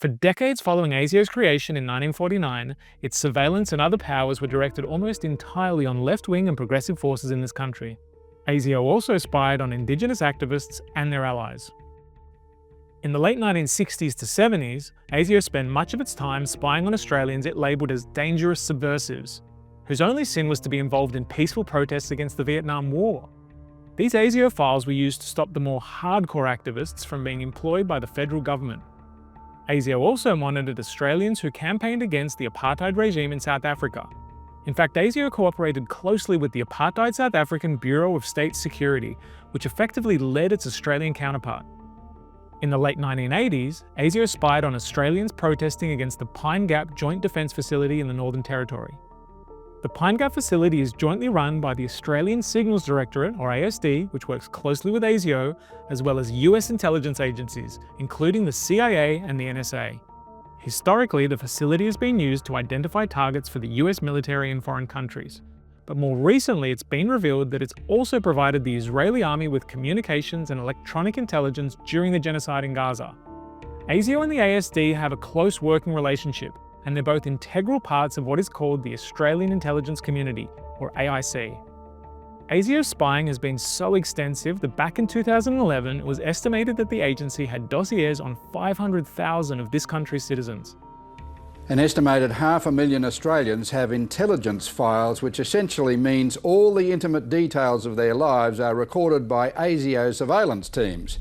For decades following ASIO's creation in 1949, its surveillance and other powers were directed almost entirely on left-wing and progressive forces in this country. ASIO also spied on Indigenous activists and their allies. In the late 1960s to 70s, ASIO spent much of its time spying on Australians it labelled as dangerous subversives, whose only sin was to be involved in peaceful protests against the Vietnam War. These ASIO files were used to stop the more hardcore activists from being employed by the federal government. ASIO also monitored Australians who campaigned against the apartheid regime in South Africa. In fact, ASIO cooperated closely with the apartheid South African Bureau of State Security, which effectively led its Australian counterpart. In the late 1980s, ASIO spied on Australians protesting against the Pine Gap Joint Defence Facility in the Northern Territory. The Pine Gap facility is jointly run by the Australian Signals Directorate, or ASD, which works closely with ASIO, as well as US intelligence agencies, including the CIA and the NSA. Historically, the facility has been used to identify targets for the US military in foreign countries. But more recently, it's been revealed that it's also provided the Israeli army with communications and electronic intelligence during the genocide in Gaza. ASIO and the ASD have a close working relationship, and they're both integral parts of what is called the Australian Intelligence Community, or AIC. ASIO's spying has been so extensive that back in 2011, it was estimated that the agency had dossiers on 500,000 of this country's citizens. An estimated 500,000 Australians have intelligence files, which essentially means all the intimate details of their lives are recorded by ASIO surveillance teams.